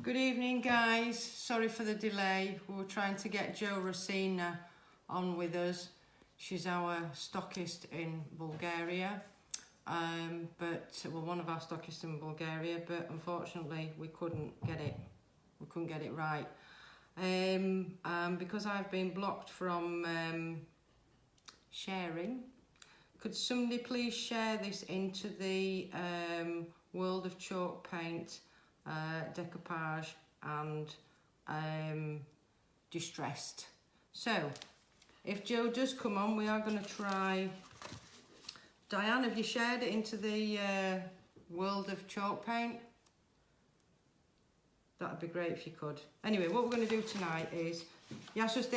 Good evening, guys. Sorry for the delay. We were trying to get Jo Rosina on with us. She's our stockist in Bulgaria, one of our stockists in Bulgaria, but unfortunately we couldn't get it. We couldn't get it right. Because I've been blocked from sharing, could somebody please share this into the World of Chalk Paint, decoupage and distressed. So if Jo does come on, we are going to try. Diane, have you shared it into the World of Chalk Paint? That'd be great if you could. Anyway, what we're going to do tonight is, I was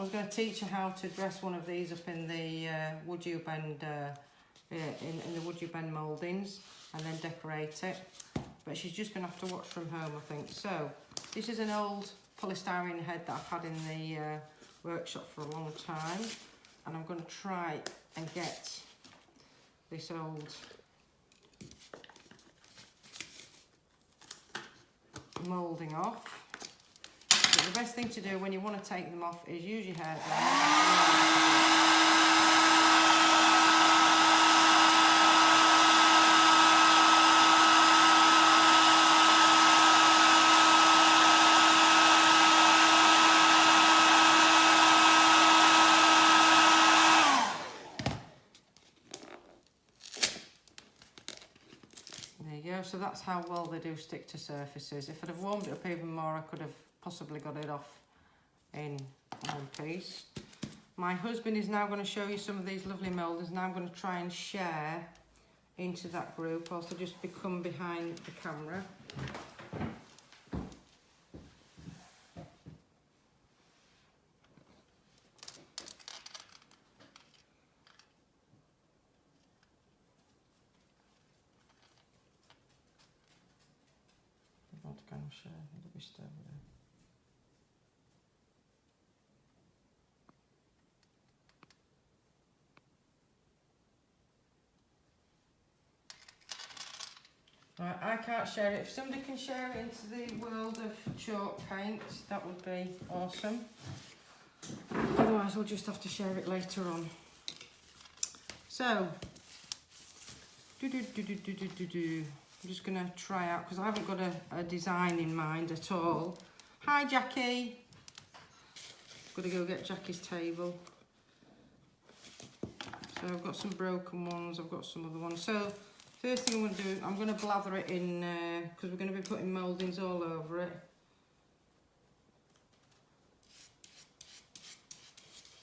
going to teach you how to dress one of these up in the WoodUBend in the WoodUBend mouldings and then decorate it. But she's just going to have to watch from home, I think. So this is an old polystyrene head that I've had in the workshop for a long time, and I'm going to try and get this old moulding off. But the best thing to do when you want to take them off is use your hair dryer. So that's how well they do stick to surfaces. If I'd have warmed it up even more, I could have possibly got it off in one piece. My husband is now going to show you some of these lovely mouldings, and I'm going to try and share into that group. Also just become behind the camera. Right, I can't share it. If somebody can share it into the World of Chalk Paint, that would be awesome. Otherwise, we'll just have to share it later on. So, I'm just going to try out, because I haven't got a design in mind at all. Hi, Jackie. Got to go get Jackie's table. So I've got some broken ones, I've got some other ones. So first thing I'm going to do, I'm going to blather it in, because we're going to be putting mouldings all over it.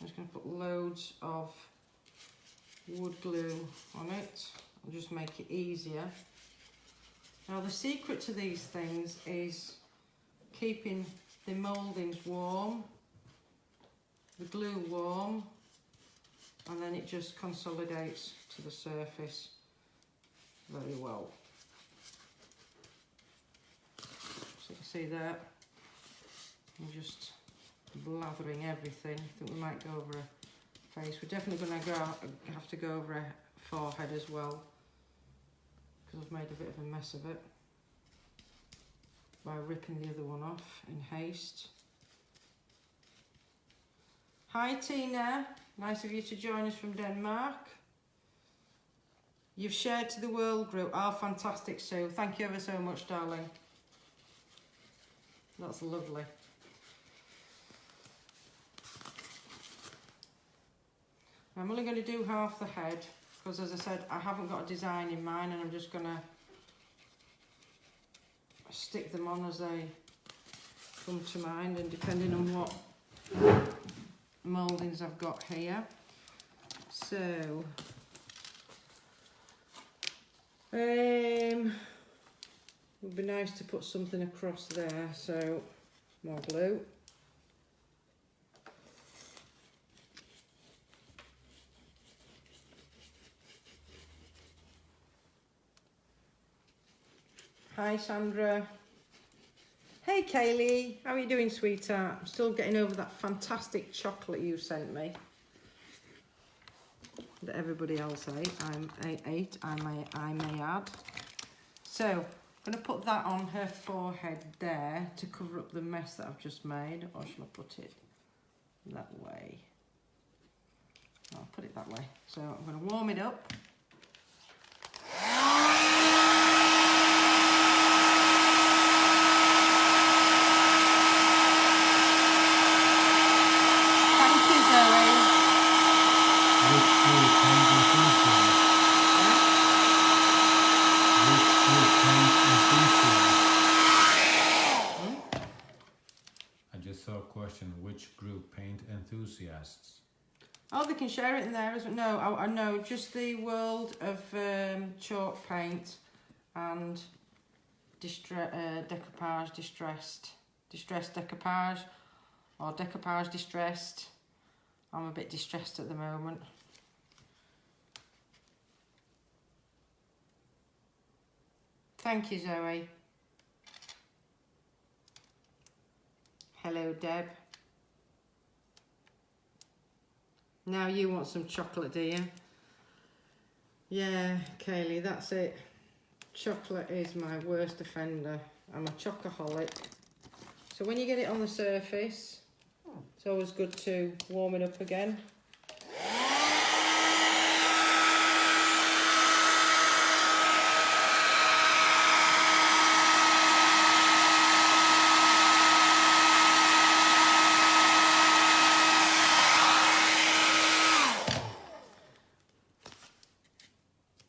I'm just going to put loads of wood glue on it and just make it easier. Now the secret to these things is keeping the mouldings warm, the glue warm, and then it just consolidates to the surface very well. So you can see there, I'm just blathering everything. I think we might go over a face. We're definitely going to have to go over a forehead as well, because I've made a bit of a mess of it by ripping the other one off in haste. Hi Tina, nice of you to join us from Denmark. You've shared to the world group. Oh, fantastic, Sue. Thank you ever so much, darling. That's lovely. I'm only going to do half the head, because as I said, I haven't got a design in mind, and I'm just going to stick them on as they come to mind, and depending on what mouldings I've got here. So it would be nice to put something across there, so more glue. Hi Sandra. Hey Kaylee, how are you doing, sweetheart? I'm still getting over that fantastic chocolate you sent me. That everybody else ate, I may add. So I'm going to put that on her forehead there to cover up the mess that I've just made, or shall I put it that way? I'll put it that way. So I'm going to warm it up. Thank you, Zoe. I just saw a question, which group paint enthusiasts? Oh, they can share it in there as well. No, I know, just the world of chalk paint and decoupage distressed decoupage, or decoupage distressed. I'm a bit distressed at the moment. Thank you, Zoe. Hello, Deb. Now you want some chocolate, do you? Yeah, Kaylee, that's it. Chocolate is my worst offender. I'm a chocoholic. So when you get it on the surface, it's always good to warm it up again.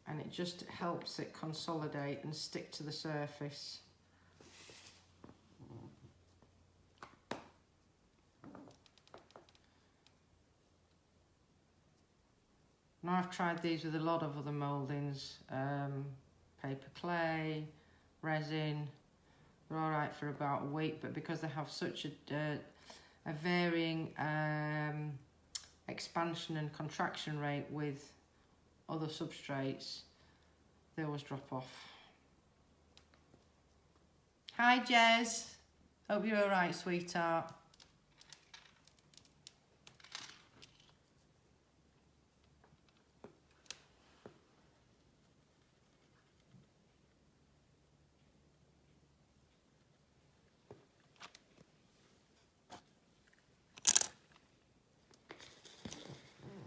And it just helps it consolidate and stick to the surface. Now I've tried these with a lot of other mouldings, paper clay, resin. They're all right for about a week, but because they have such a varying expansion and contraction rate with other substrates, they always drop off. Hi, Jez. Hope you're all right, sweetheart.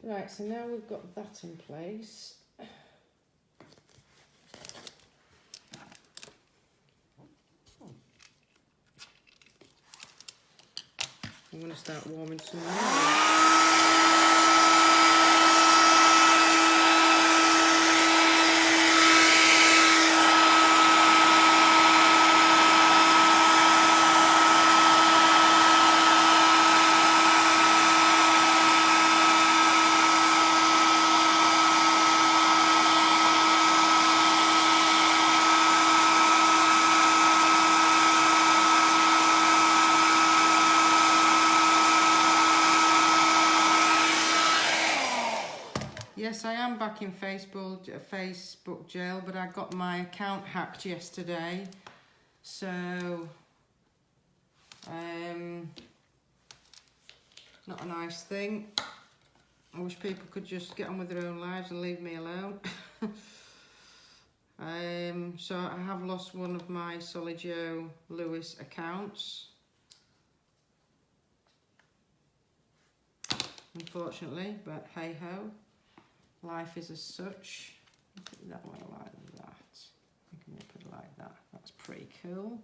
Right, so now we've got that in place. I'm going to start warming some more. Yes, I am back in Facebook jail, but I got my account hacked yesterday, so not a nice thing. I wish people could just get on with their own lives and leave me alone. So I have lost one of my Solidjo Lewis accounts, unfortunately, but hey ho. Life is as such. Put it that way like that. I think I'm going to put it like that. That's pretty cool.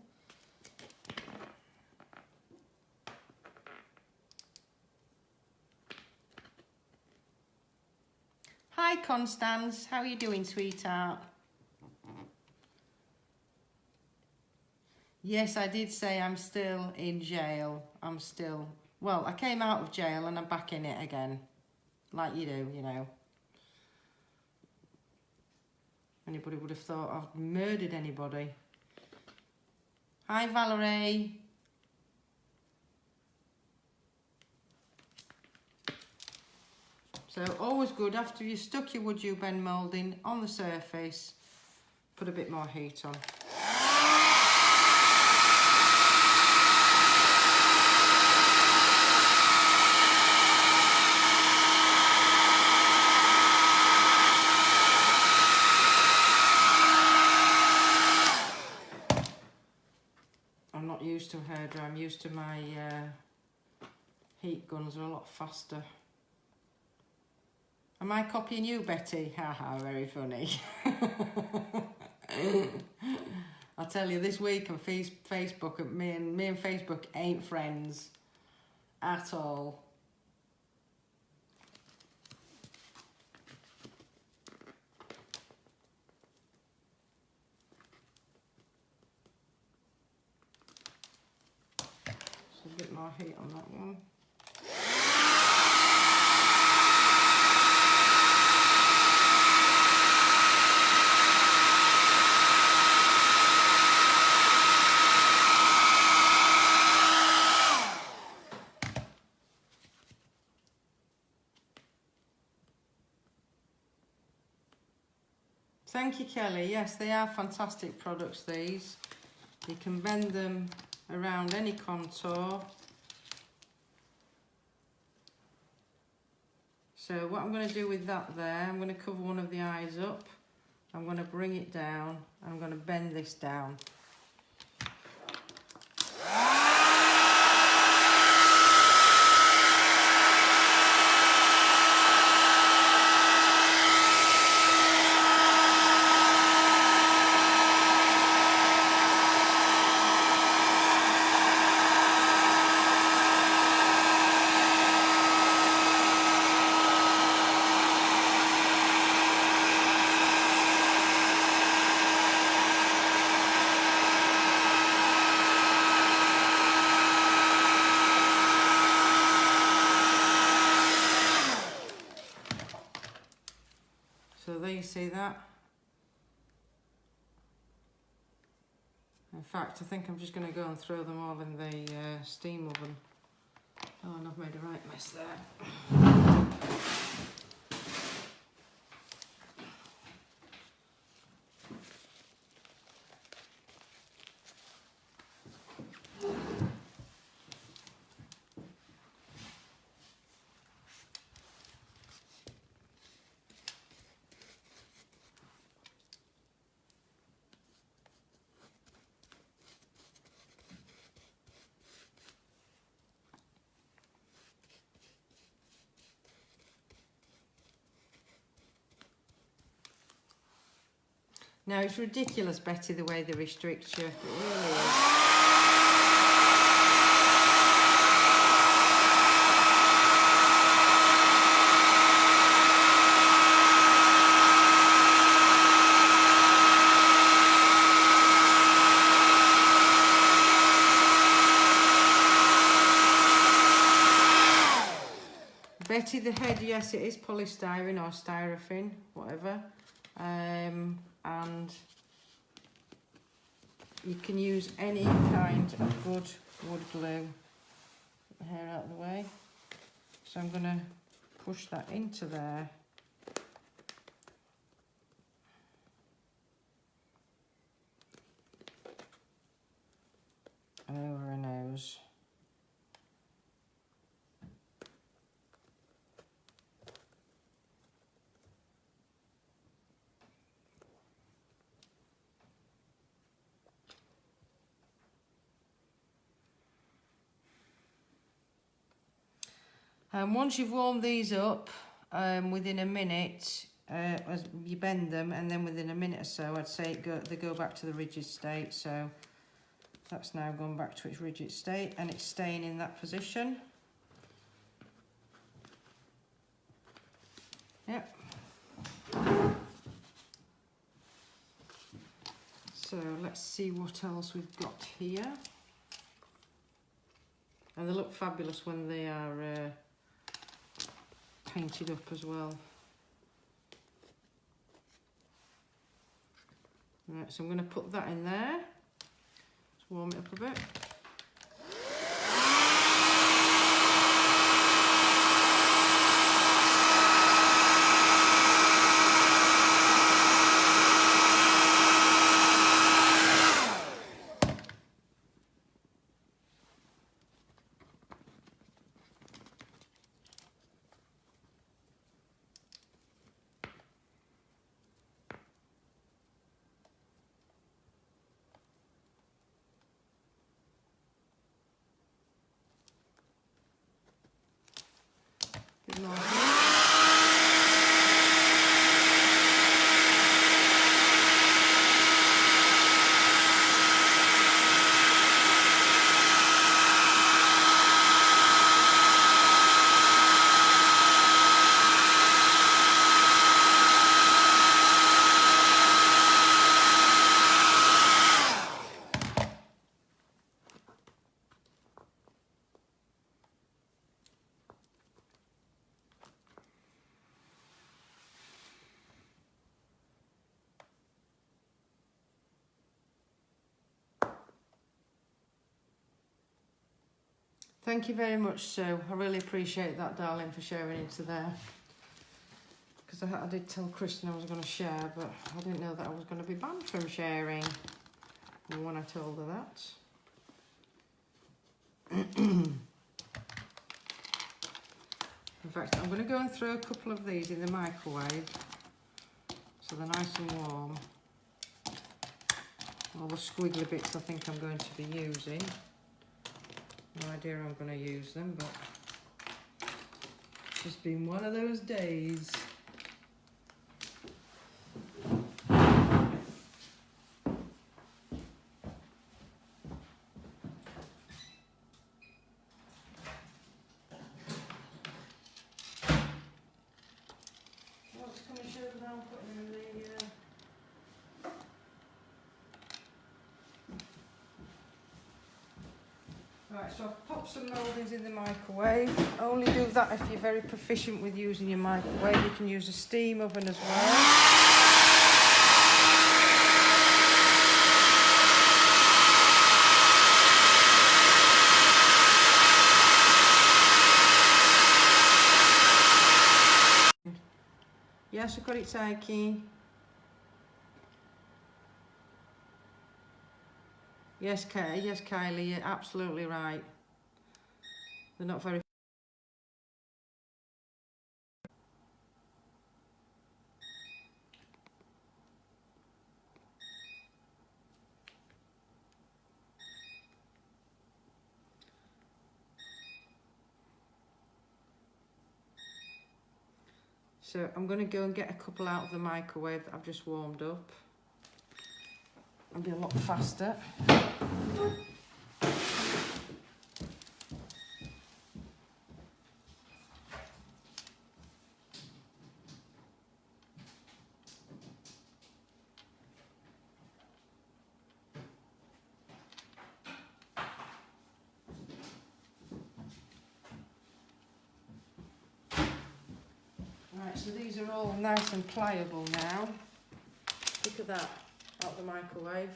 Hi Constance, how are you doing, sweetheart? Yes, I did say I'm still in jail. Well, I came out of jail and I'm back in it again. Like you do, you know. Anybody would have thought I've murdered anybody. Hi, Valerie. So always good, after you stuck your WoodUBend moulding on the surface, put a bit more heat on. I'm not used to a hairdryer. I'm used to my heat guns are a lot faster. Am I copying you, Betty? Haha, very funny. I'll tell you, this week on Facebook, me and Facebook ain't friends at all. So a bit more heat on that one. Thank you, Kelly. Yes, they are fantastic products, these. You can bend them around any contour. So what I'm going to do with that there, I'm going to cover one of the eyes up. I'm going to bring it down. I'm going to bend this down. So there you see that. In fact, I think I'm just going to go and throw them all in the steam oven. Oh, and I've made a right mess there. Now, it's ridiculous, Betty, the way they restrict you. It really is. Betty, the head, yes, it is polystyrene or styrofoam, whatever. And you can use any kind of good wood glue. Get the hair out of the way. So I'm going to push that into there. And over her nose. And once you've warmed these up, within a minute, as you bend them, and then within a minute or so, I'd say they go back to the rigid state. So that's now gone back to its rigid state, and it's staying in that position. Yep. So let's see what else we've got here. And they look fabulous when they are painted up as well. Right, so I'm going to put that in there. Let's warm it up a bit. and awesome. Thank you very much, Sue. I really appreciate that, darling, for sharing into there. Because I did tell Kristen I was going to share, but I didn't know that I was going to be banned from sharing when I told her that. In fact, I'm going to go and throw a couple of these in the microwave so they're nice and warm. All the squiggly bits I think I'm going to be using. No idea how I'm going to use them, but it's just been one of those days. What's coming show that I'm putting in the Right, so I've popped some mouldings in the microwave. Only do that if you're very proficient with using your microwave. You can use a steam oven as well. Yes, I've got it taking. Yes, yes, Kylie, you're absolutely right. They're not very... So I'm going to go and get a couple out of the microwave that I've just warmed up. It'll be a lot faster. Right, so these are all nice and pliable now. Look at that, out the microwave.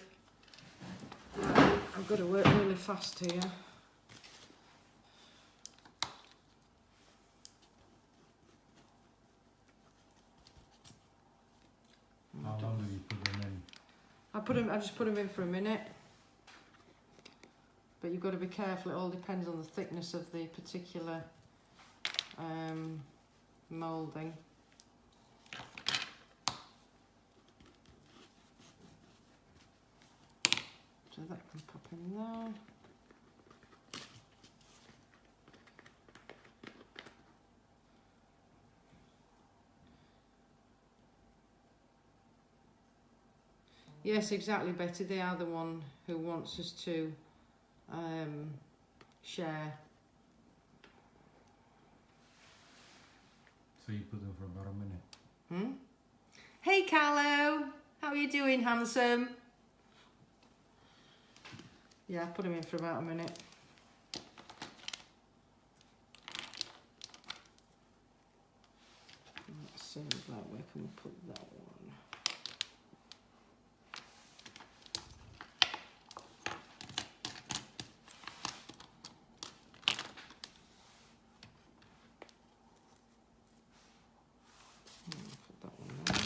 Right, I've got to work really fast here. How long do you put them in? I just put them in for a minute. But you've got to be careful, it all depends on the thickness of the particular moulding. So that can pop in there. Yes, exactly, Betty. They are the one who wants us to share. So you put them for about a minute. Hey, Carlo. How are you doing, handsome? Yeah, I put them in for about a minute. Let's see, like, where can we put that one? Put that one there.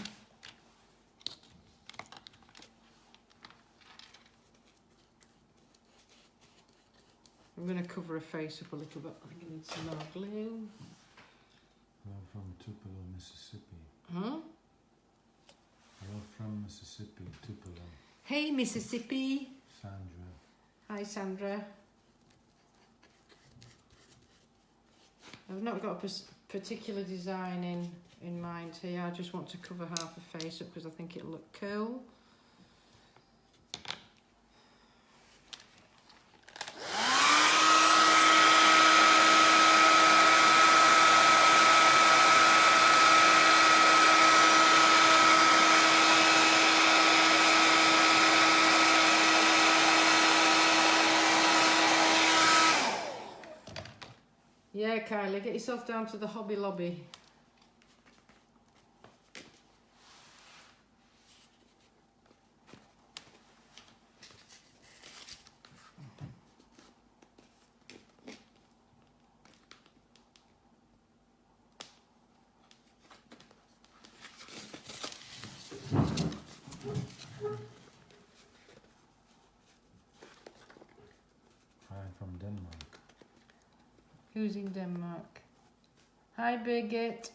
I'm going to cover her face up a little bit. I think I need some more glue. Hello from Tupelo, Mississippi. Huh? Hello from Mississippi, Tupelo. Hey, Mississippi. Sandra. Hi, Sandra. I've not got a particular design in mind here. I just want to cover half the face up because I think it'll look cool. Yeah, Kylie, get yourself down to the Hobby Lobby. I'm from Denmark. Who's in Denmark? Hi, Birgit.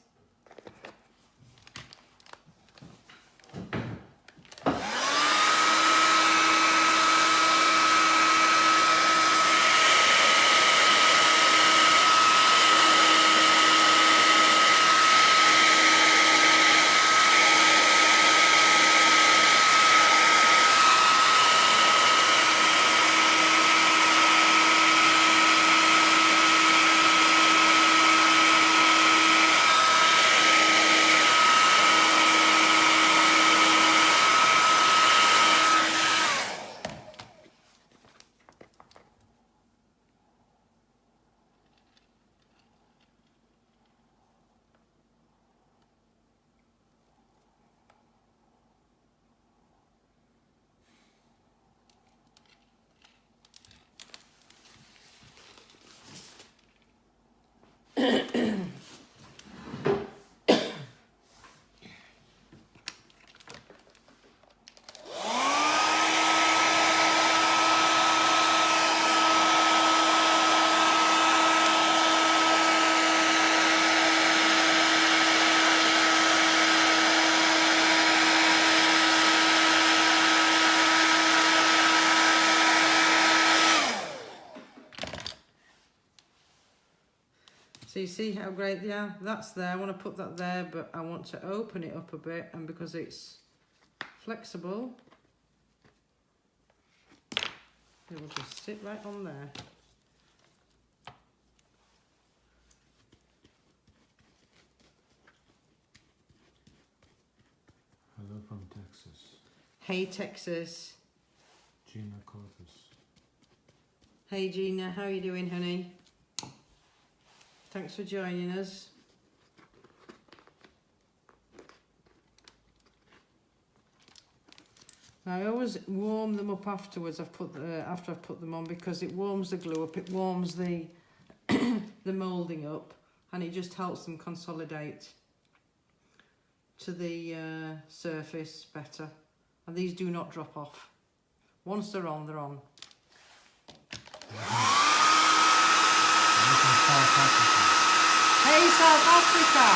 So you see how great they are? That's there. I want to put that there, but I want to open it up a bit, and because it's flexible, it will just sit right on there. Hello from Texas. Hey, Texas. Gina Corpus. Hey, Gina. How are you doing, honey? Thanks for joining us. Now, I always warm them up afterwards. After I've put them on, because it warms the glue up, it warms the the moulding up, and it just helps them consolidate to the surface better. And these do not drop off. Once they're on, they're on. Hey, South Africa!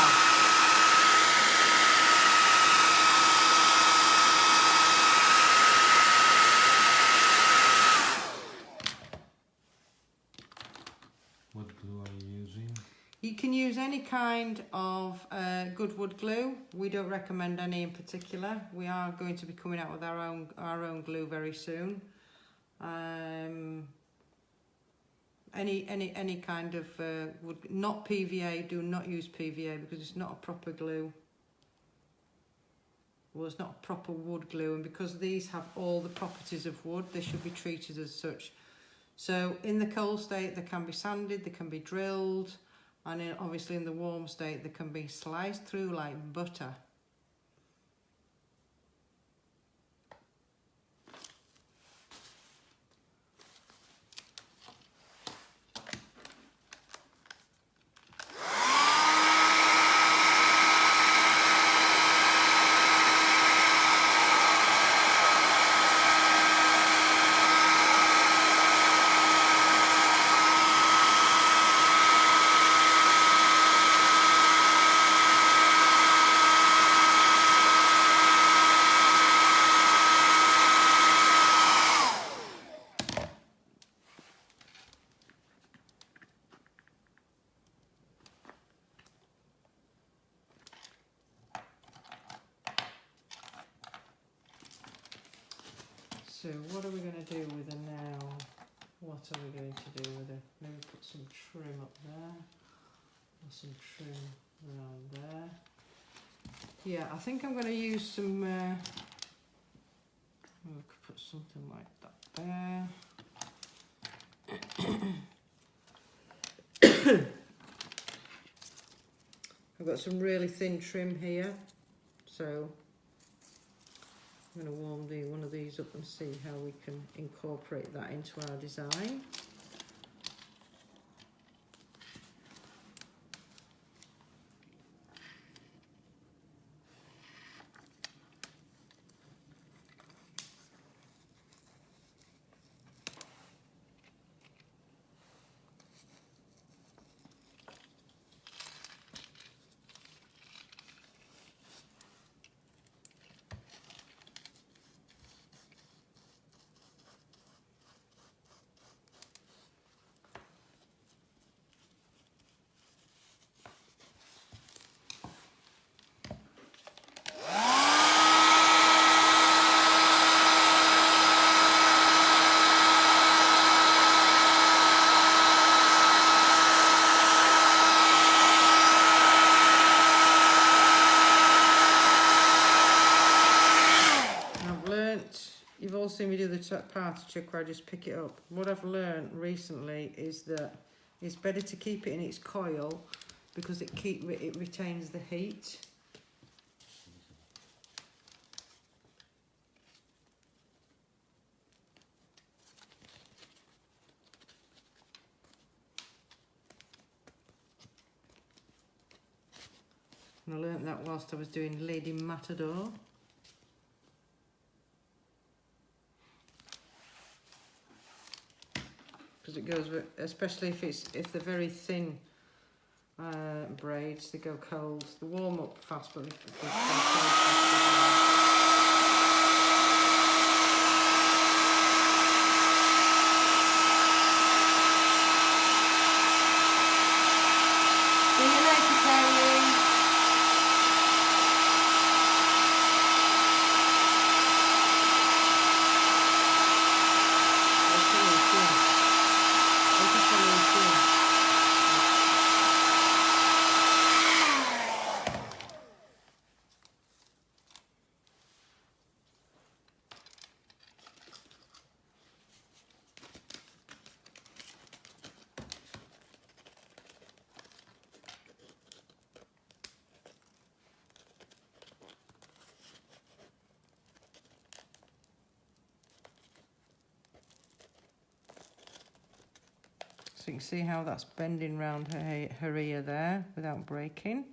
What glue are you using? You can use any kind of good wood glue. We don't recommend any in particular. We are going to be coming out with our own glue very soon. Any kind of wood, not PVA. Do not use PVA because it's not a proper glue. Well, it's not a proper wood glue, and because these have all the properties of wood, they should be treated as such. So in the cold state, they can be sanded, they can be drilled, and obviously in the warm state, they can be sliced through like butter. So what are we going to do with her now? What are we going to do with her? Maybe put some trim up there. Or some trim around there. Yeah, I think I'm going to use some... we could put something like that there. I've got some really thin trim here, so I'm going to warm one of these up and see how we can incorporate that into our design. You've all seen me do the party trick where I just pick it up. What I've learned recently is that it's better to keep it in its coil because it retains the heat. And I learnt that whilst I was doing Lady Matador. Because it goes with, especially if they're very thin braids, they go cold. They warm up fast, but they go cold fast. See you later, Carrie. So you can see how that's bending round her ear there without breaking.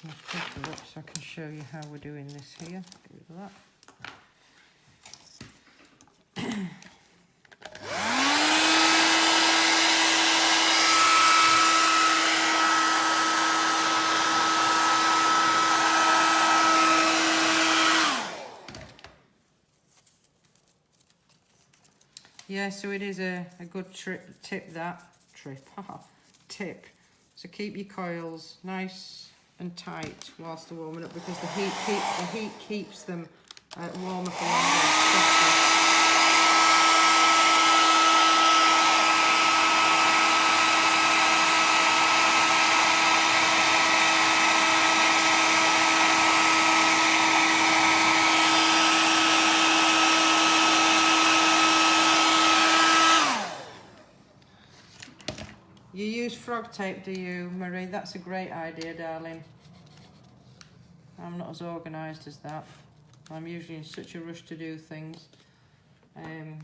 I'll pick it up so I can show you how we're doing this here. Get rid of that. Yeah, so it is a good tip. So keep your coils nice and tight whilst they're warming up because the heat keeps them warmer for longer. You use frog tape, do you, Marie? That's a great idea, darling. I'm not as organised as that. I'm usually in such a rush to do things. I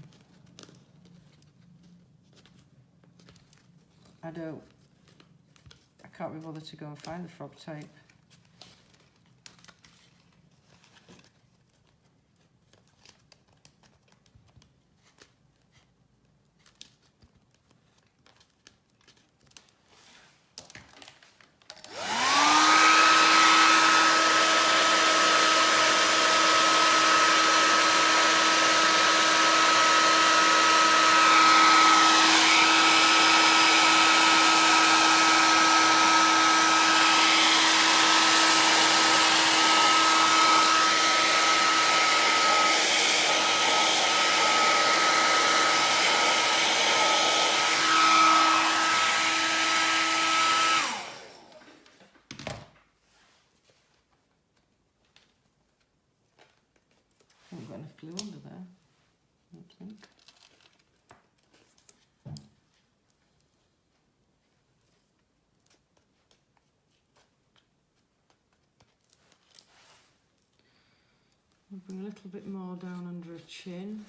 can't be bothered to go and find the frog tape. bring a little bit more down under her chin.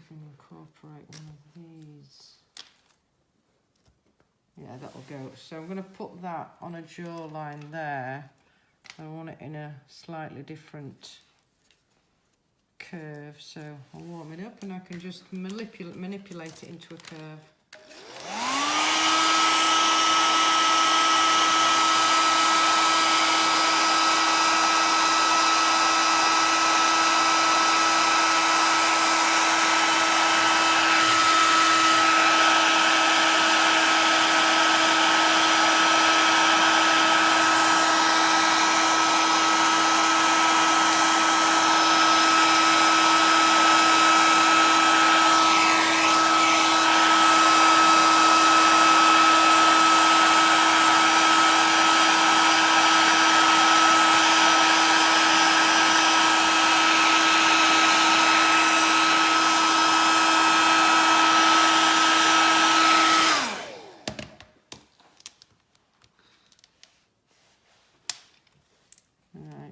Incorporate one of these. Yeah, that'll go. So I'm going to put that on a jawline there. I want it in a slightly different curve, so I'll warm it up and I can just manipulate it into a curve.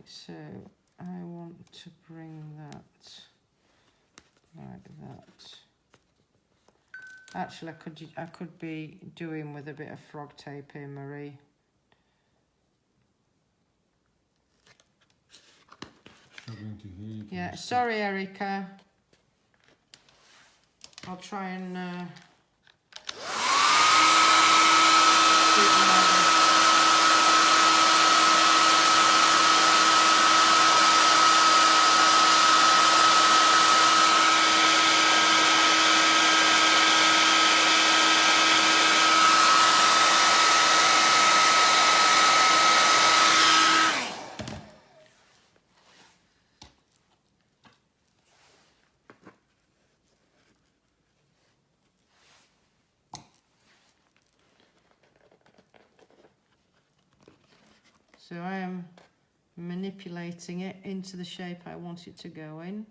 So I want to bring that like that. Actually, I could be doing with a bit of frog tape here, Marie. Struggling to hear you. Yeah, sorry, Erica. I'll try and so I am manipulating it into the shape I want it to go in.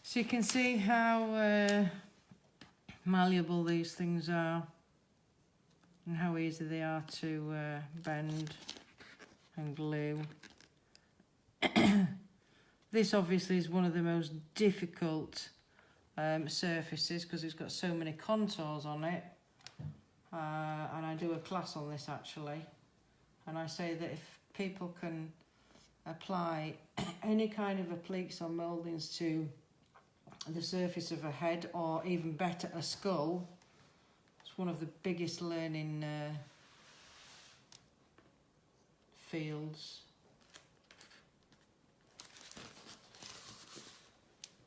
So you can see how malleable these things are and how easy they are to bend and glue. This obviously is one of the most difficult surfaces because it's got so many contours on it, and I do a class on this actually, and I say that if people can apply any kind of appliques or mouldings to the surface of a head, or even better a skull, it's one of the biggest learning fields.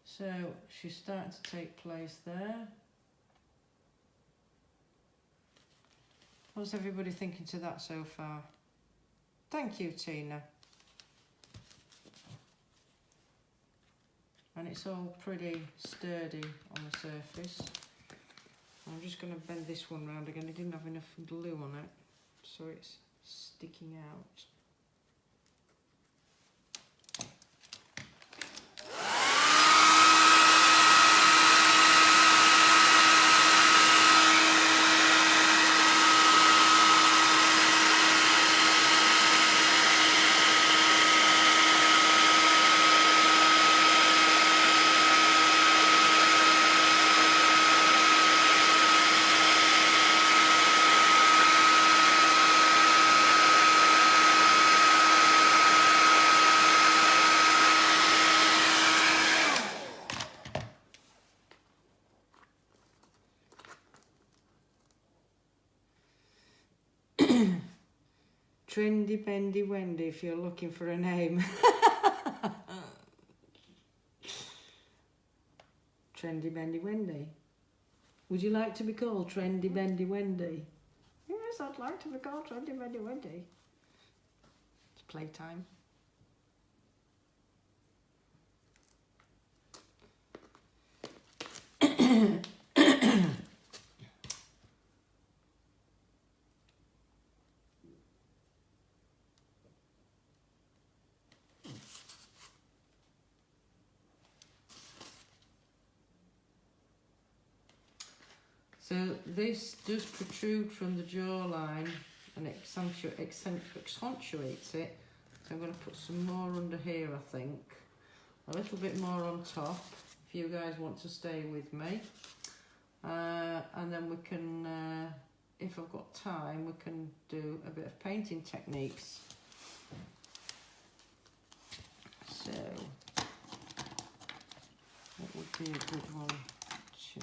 So she's starting to take place there. What's everybody thinking to that so far? Thank you, Tina. And it's all pretty sturdy on the surface. I'm just going to bend this one round again. I didn't have enough glue on it, so it's sticking out. Trendy Bendy Wendy if you're looking for a name. Trendy Bendy Wendy. Would you like to be called Trendy Bendy Wendy? Yes, I'd like to be called Trendy Bendy Wendy. It's playtime. So this does protrude from the jawline and accentuates it. So I'm going to put some more under here, I think. A little bit more on top, if you guys want to stay with me. And then we can, if I've got time, we can do a bit of painting techniques. So, what would be a good one to...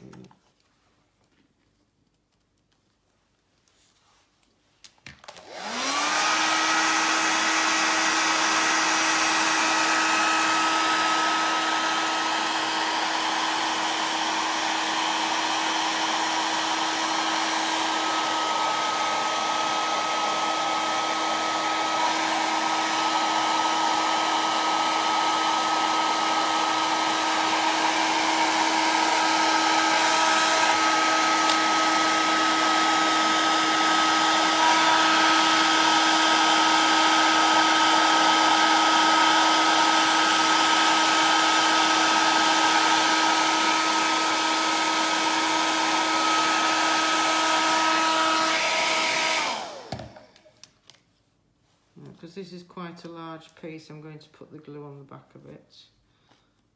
Because this is quite a large piece, I'm going to put the glue on the back of it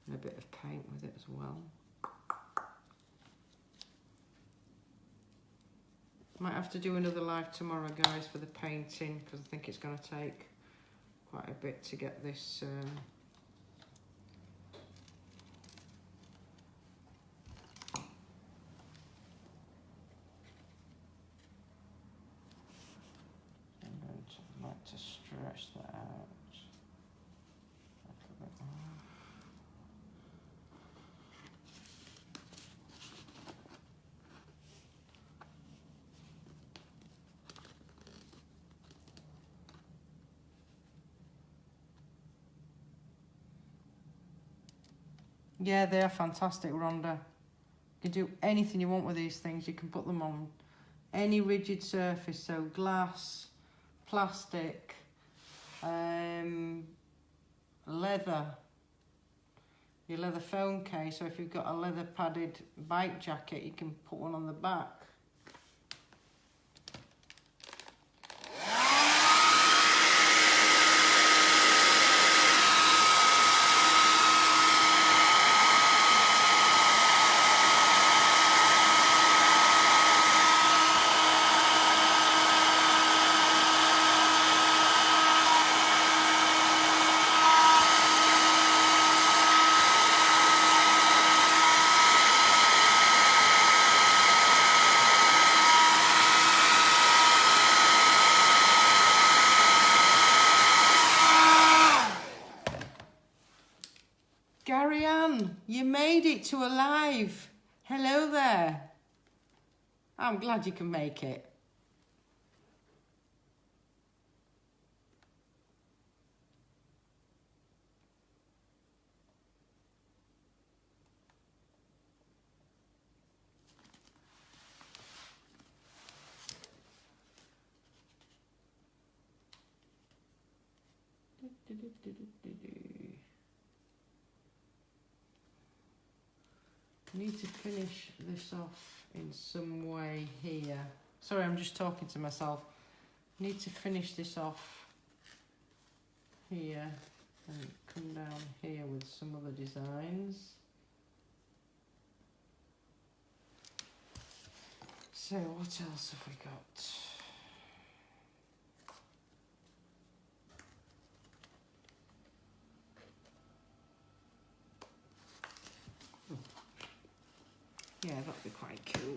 and a bit of paint with it as well. Might have to do another live tomorrow, guys, for the painting, because I think it's going to take quite a bit to get this to stretch that out a little bit more. Yeah, they are fantastic, Rhonda. You can do anything you want with these things. You can put them on any rigid surface, so glass, plastic, leather, your leather phone case, or if you've got a leather padded bike jacket, you can put one on the back. You made it to a live. Hello there. I'm glad you can make it. Need to finish this off in some way here. Sorry, I'm just talking to myself. Need to finish this off here and come down here with some other designs. So what else have we got? Yeah, that'd be quite cool.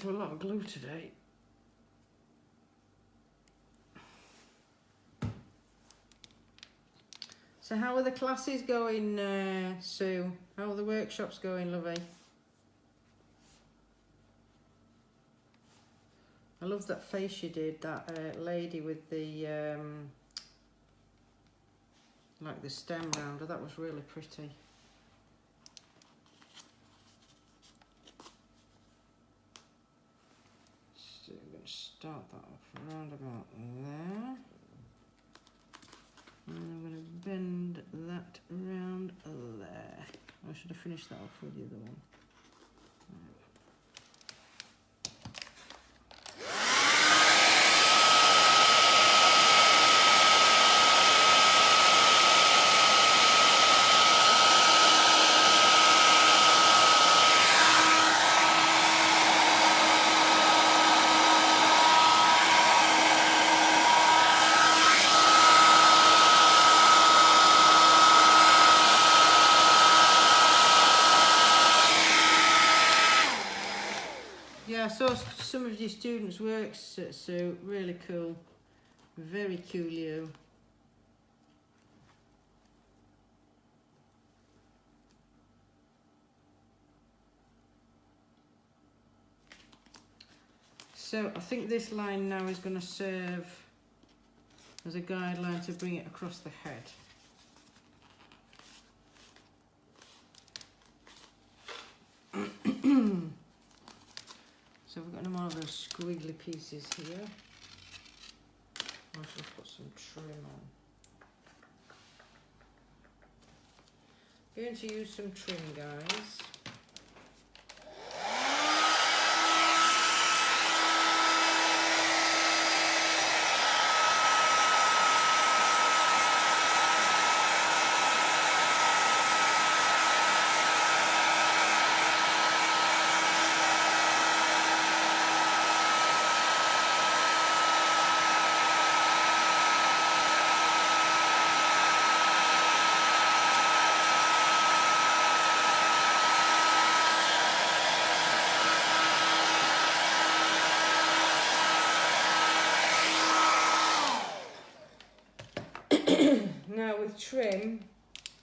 through a lot of glue today. So how are the classes going, Sue? How are the workshops going, lovey? I love that face you did, that lady with the, like the stem round her. That was really pretty. So we're going to start that off around about there. And I'm going to bend that around there. I should have finished that off with the other one. Yeah, I saw some of your students' works, Sue. Really cool. Very cool, you. So I think this line now is going to serve as a guideline to bring it across the head. So we've got no more of those squiggly pieces here. I should put some trim on. Going to use some trim, guys. Now with trim,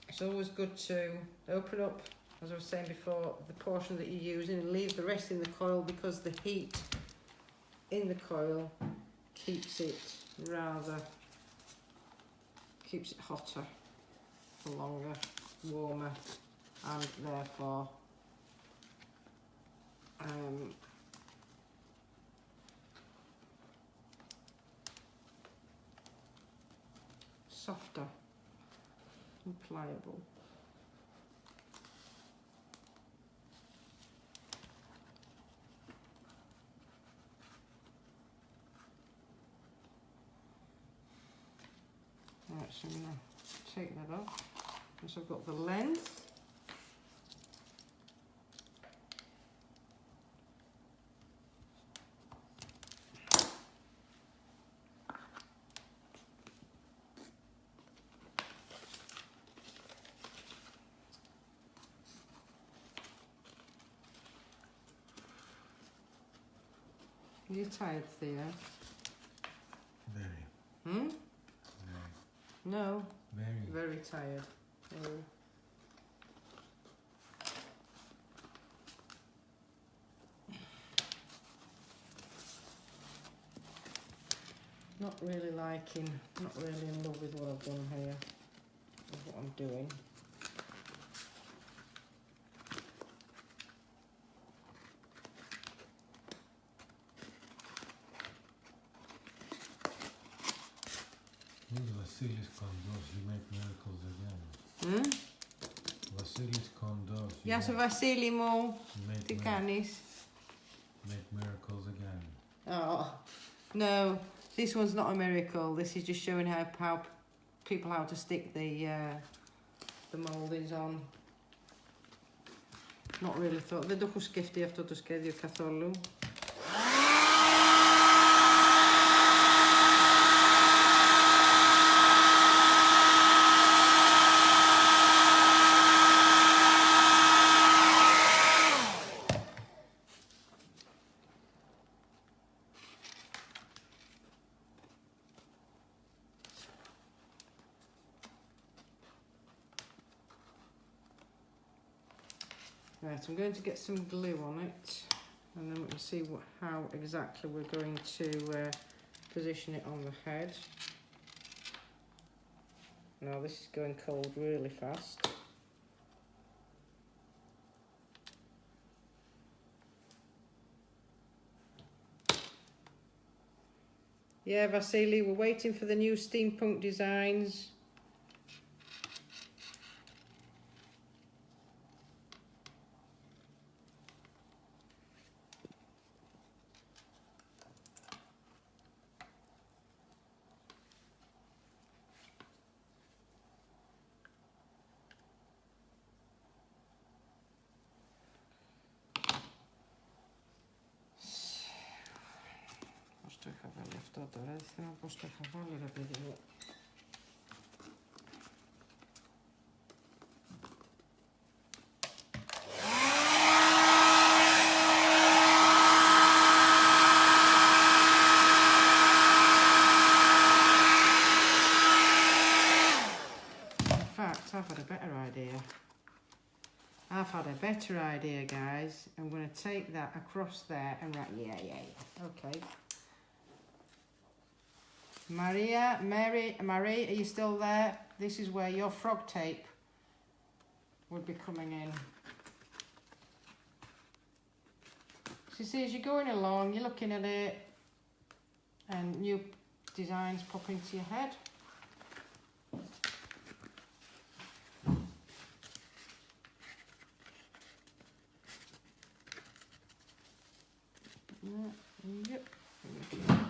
it's always good to open up, as I was saying before, the portion that you're using and leave the rest in the coil, because the heat in the coil keeps it hotter for longer, warmer, and therefore softer and pliable. Right, so I'm going to take that off. So I've got the length. Are you tired, Theo? Very. Hmm? Very. No. Very. Very tired. Oh. Not really in love with what I've done here, with what I'm doing. Vasilis Kondos, you make miracles again. Vasilis Kondos. Γεια σου Βασίλη μου, τι Make κάνεις? miracles again. Oh, no, this one's not a miracle. This is just showing how people how to stick the mouldings on. Not really thought. Δεν το έχω σκεφτεί αυτό το σχέδιο καθόλου. Right, I'm going to get some glue on it, and then we can see how exactly we're going to position it on the head. Now this is going cold really fast. Yeah, Vasily, we're waiting for the new steampunk designs. Poszczekawali w to dorestno, poszczekawali robili. I've had a better idea. I've had a better idea, guys. I'm going to take that across there and write, yeah. Okay. Marie, are you still there? This is where your frog tape would be coming in. So you see, as you're going along, you're looking at it, and new designs pop into your head. Yep. Like that.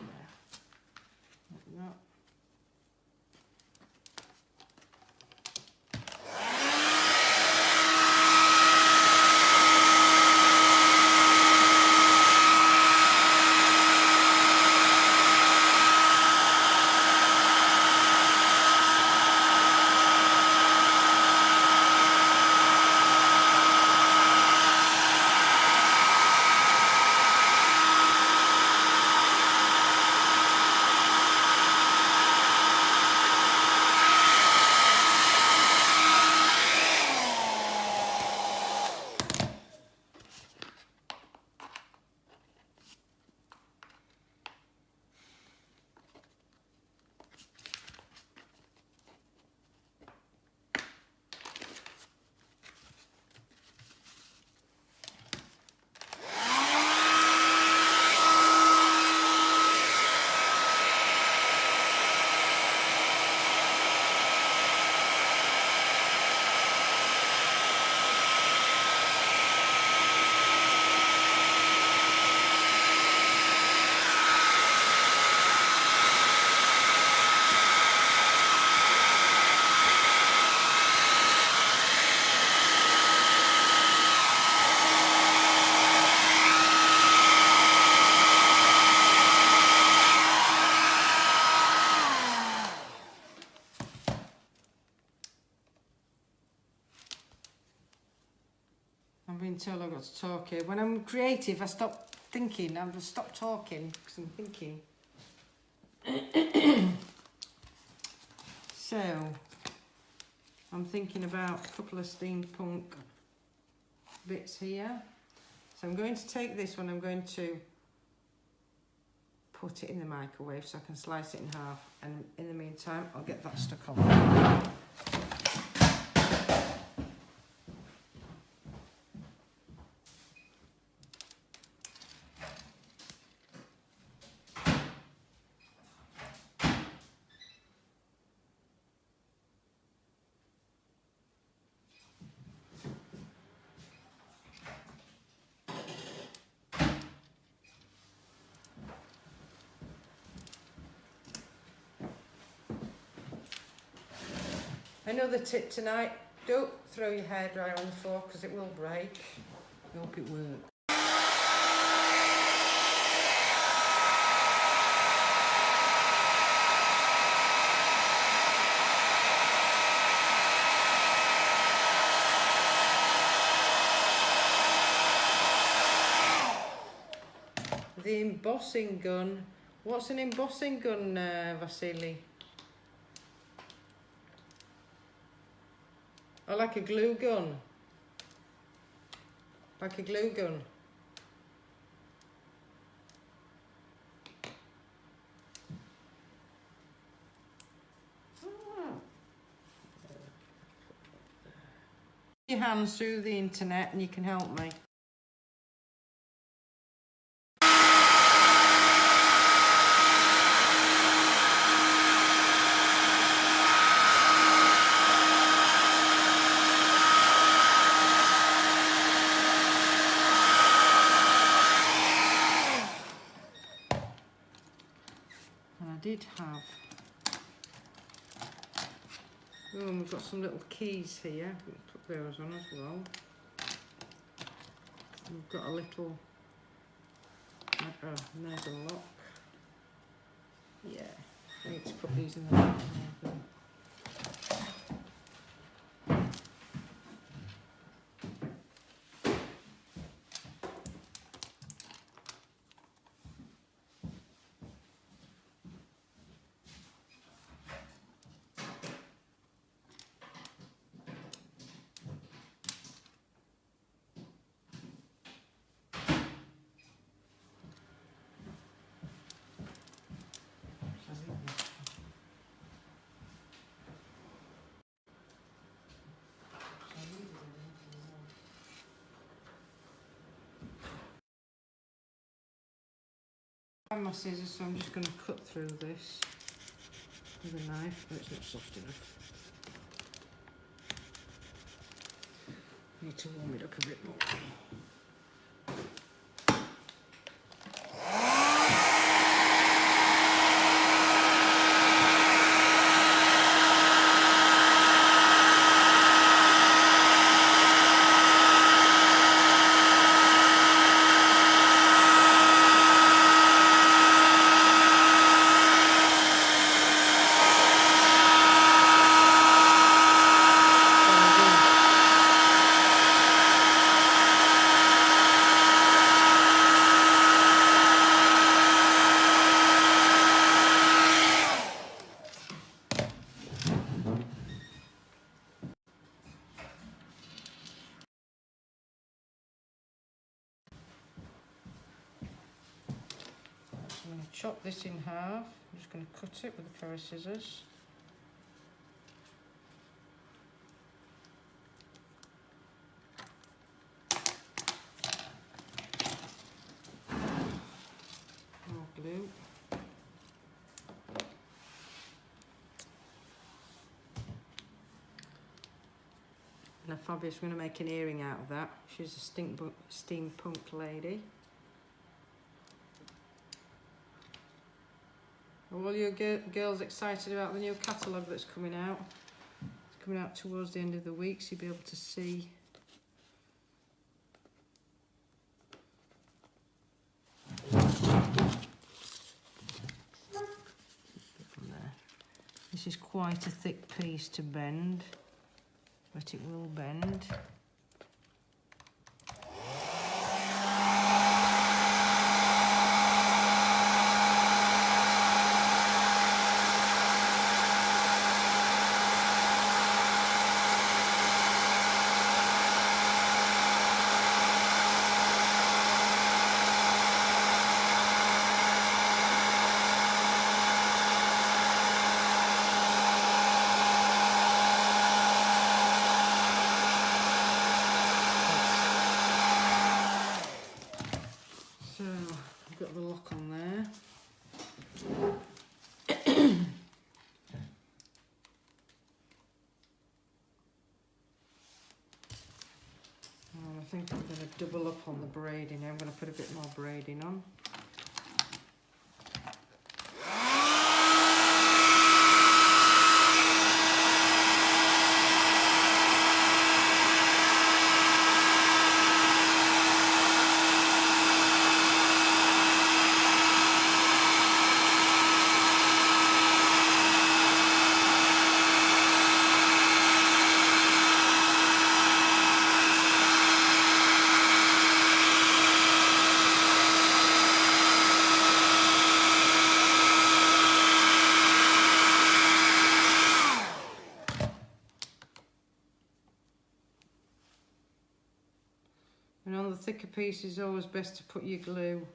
Until I got to talk here. When I'm creative, I stop thinking. I just stop talking because I'm thinking. So, I'm thinking about a couple of steampunk bits here. So I'm going to take this one, I'm going to put it in the microwave so I can slice it in half, and in the meantime I'll get that stuck on. Another tip tonight, don't throw your hairdryer on the floor because it will break. I hope it works. The embossing gun. What's an embossing gun, Vasily? Oh, like a glue gun. like a glue gun. Your hands through the internet and you can help me. And I did have, oh, and we've got some little keys here. We can put those on as well. We've got a little, and there's a lock. Yeah, I need to put these in the lock. I have my scissors, so I'm just going to cut through this with a knife, but it's not soft enough. Need to warm it up a bit more. I'm going to chop this in half. I'm just going to cut it with a pair of scissors. More glue. Now Fabia's going to make an earring out of that. She's a steampunk lady. Are all your girls excited about the new catalogue that's coming out? It's coming out towards the end of the week, so you'll be able to see. This is quite a thick piece to bend, but it will bend. Got the lock on there. I think I'm going to double up on the braiding. I'm going to put a bit more braiding on. the thicker piece is always best to put your glue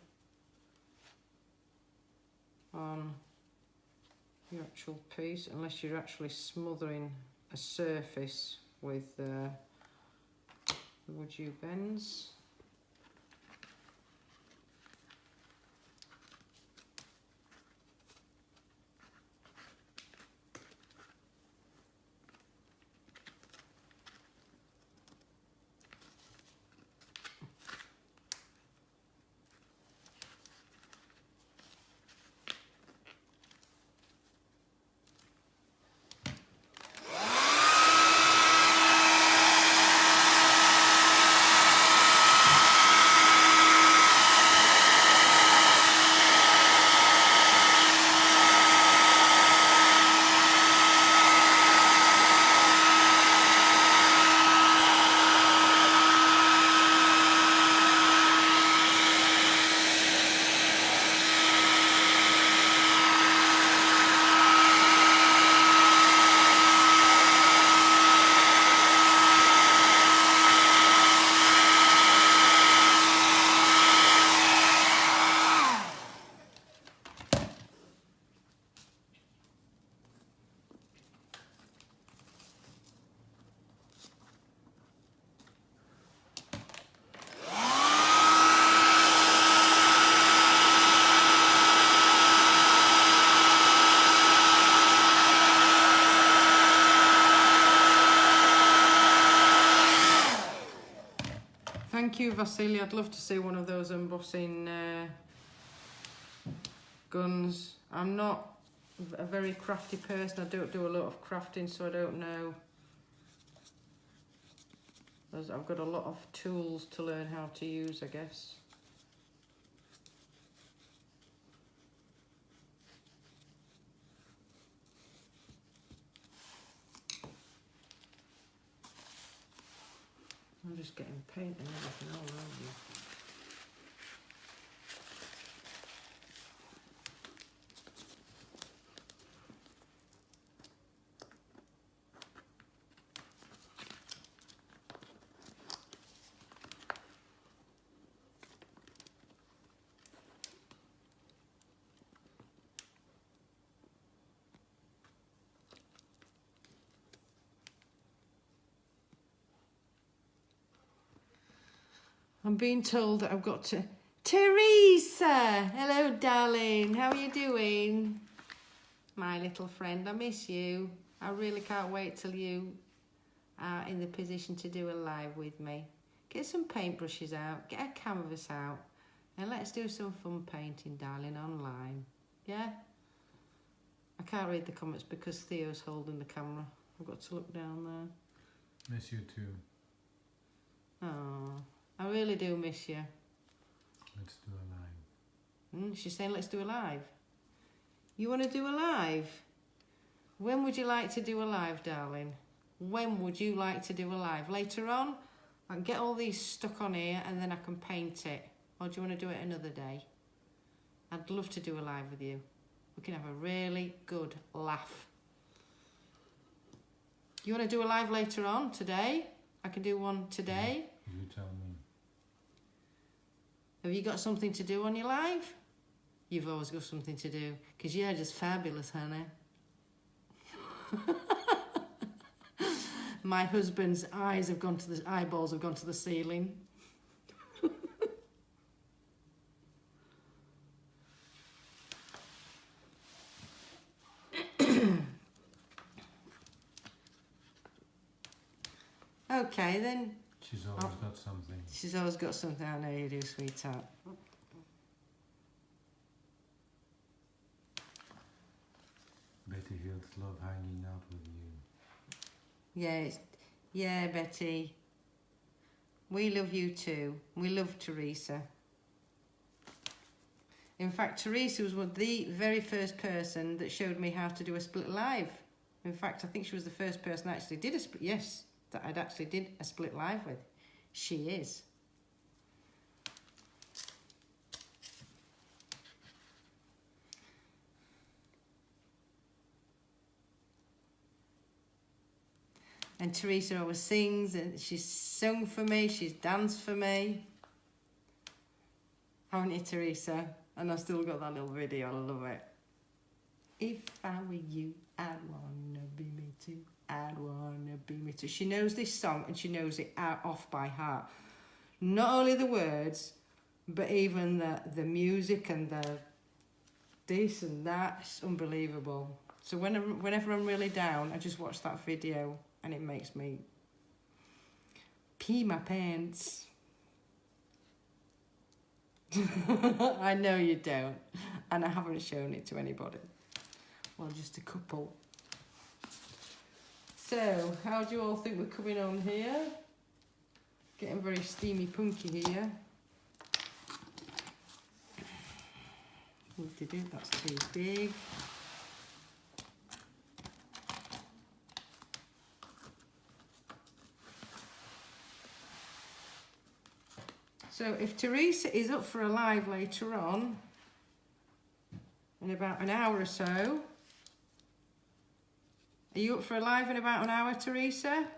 on your actual piece, unless you're actually smothering a surface with the WoodUBends. Thank you, Vasily. I'd love to see one of those embossing guns. I'm not a very crafty person. I don't do a lot of crafting, so I don't know. I've got a lot of tools to learn how to use, I guess. I'm just getting paint and everything all over you. I'm being told that I've got to... Teresa! Hello, darling. How are you doing? My little friend, I miss you. I really can't wait till you are in the position to do a live with me. Get some paintbrushes out, get a canvas out, and let's do some fun painting, darling, online. Yeah? I can't read the comments because Theo's holding the camera. I've got to look down there. Miss you too. Oh, I really do miss you. Let's do a live. She's saying let's do a live. You want to do a live? When would you like to do a live, darling? When would you like to do a live? Later on? I can get all these stuck on here and then I can paint it. Or do you want to do it another day? I'd love to do a live with you. We can have a really good laugh. You want to do a live later on today? I can do one today. You tell me. Have you got something to do on your live? You've always got something to do, because you're just fabulous, honey. My husband's eyeballs have gone to the ceiling. Okay, then. She's always got something. She's always got something. I know you do, sweetheart. Betty Fields love hanging out with you. Yeah, Betty. We love you too. We love Teresa. In fact, Teresa was the very first person that showed me how to do a split live. In fact, I think she was the first person that actually did a split. Yes, that I'd actually did a split live with. She is. And Teresa always sings, and she's sung for me, she's danced for me. Haven't you, Teresa? And I've still got that little video. I love it. If I were you, I'd wanna be me too. I'd wanna be me too. She knows this song and she knows it off by heart. Not only the words, but even the music and the this and that. It's unbelievable. So whenever I'm really down, I just watch that video and it makes me pee my pants. I know you don't, and I haven't shown it to anybody. Well, just a couple. So, how do you all think we're coming on here? Getting very steamy punky here. What did it? That's too big. So if Teresa is up for a live later on, in about an hour or so, are you up for a live in about an hour, Teresa?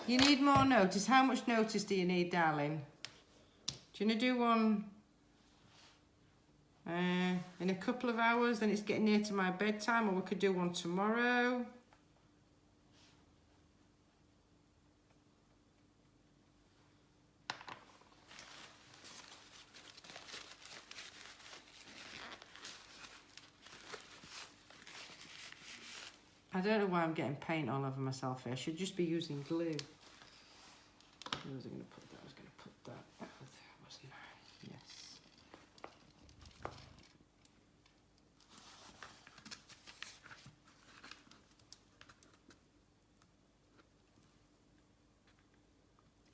You need more notice. How much notice do you need, darling? Do you want to do one in a couple of hours? Then it's getting near to my bedtime, or we could do one tomorrow. I don't know why I'm getting paint all over myself here. I should just be using glue. Where was I going to put that? I was going to put that out there, wasn't I? Yes.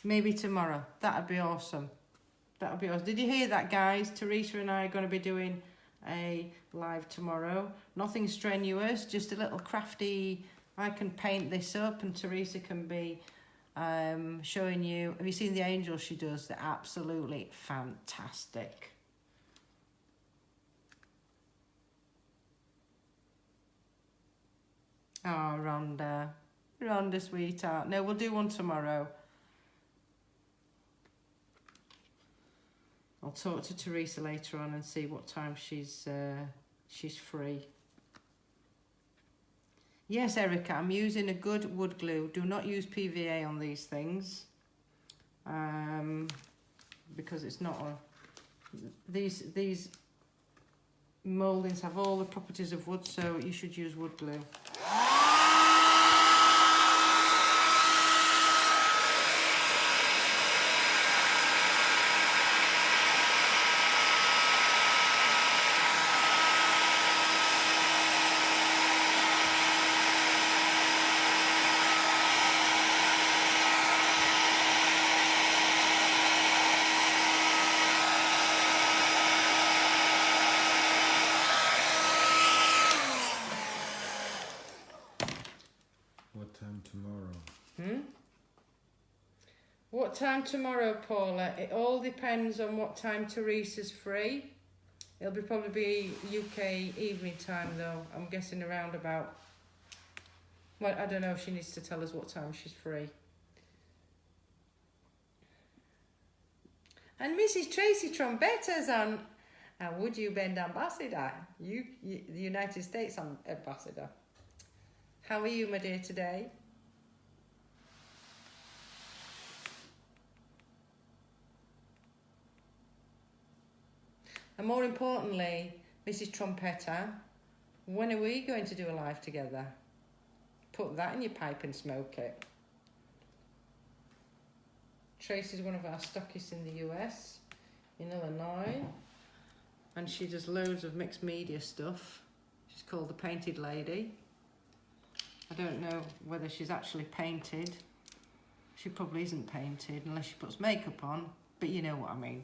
Maybe tomorrow. That'd be awesome. That'd be awesome. Did you hear that, guys? Teresa and I are going to be doing a live tomorrow. Nothing strenuous, just a little crafty. I can paint this up and Teresa can be showing you. Have you seen the angels she does? They're absolutely fantastic. Oh, Rhonda, sweetheart. No, we'll do one tomorrow. I'll talk to Teresa later on and see what time she's free. Yes, Erica, I'm using a good wood glue. Do not use PVA on these things, because it's not a. These mouldings have all the properties of wood, so you should use wood glue. What time tomorrow, Paula? It all depends on what time Teresa's free. It'll probably be UK evening time though. I'm guessing around about, well, I don't know if she needs to tell us what time she's free. And Mrs. Tracy Trombetta's on WoodUBend ambassador, the United States ambassador. How are you, my dear, today? And more importantly, Mrs. Trompetta, when are we going to do a live together? Put that in your pipe and smoke it. Tracy's one of our stockists in the US, in Illinois, and she does loads of mixed media stuff. She's called the Painted Lady. I don't know whether she's actually painted. She probably isn't painted unless she puts makeup on, but you know what I mean.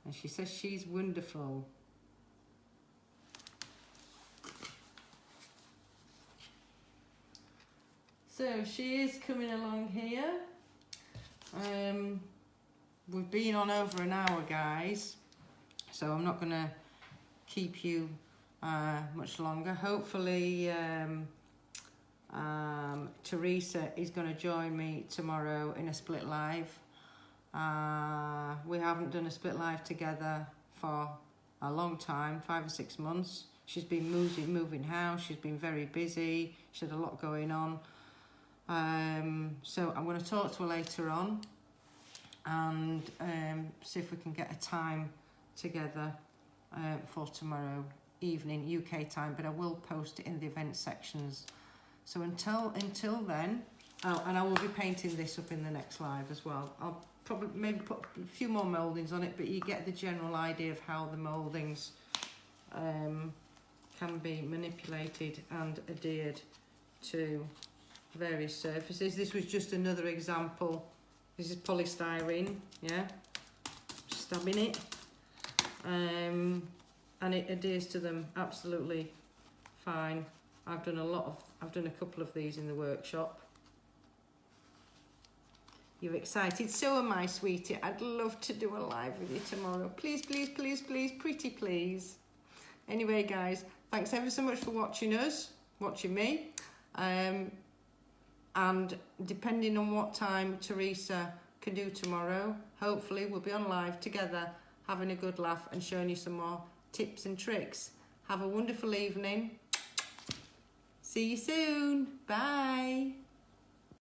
And she says she's wonderful. So she is coming along here. We've been on over an hour, guys, so I'm not gonna keep you much longer. Hopefully Teresa is going to join me tomorrow in a split live. We haven't done a split live together for a long time, 5 or 6 months. She's been moving house, she's been very busy, she had a lot going on. So I'm going to talk to her later on and see if we can get a time together for tomorrow evening UK time, but I will post it in the event sections. So until then, and I will be painting this up in the next live as well. I'll probably maybe put a few more mouldings on it, but you get the general idea of how the mouldings can be manipulated and adhered to various surfaces. This was just another example. This is polystyrene, yeah, stabbing it, and it adheres to them absolutely fine. I've done a couple of these in the workshop. You're excited, so am I, sweetie. I'd love to do a live with you tomorrow. Please, please, please, please, pretty please. Anyway, guys, thanks ever so much for watching me. And depending on what time Teresa can do tomorrow, hopefully we'll be on live together, having a good laugh and showing you some more tips and tricks. Have a wonderful evening. See you soon. Bye.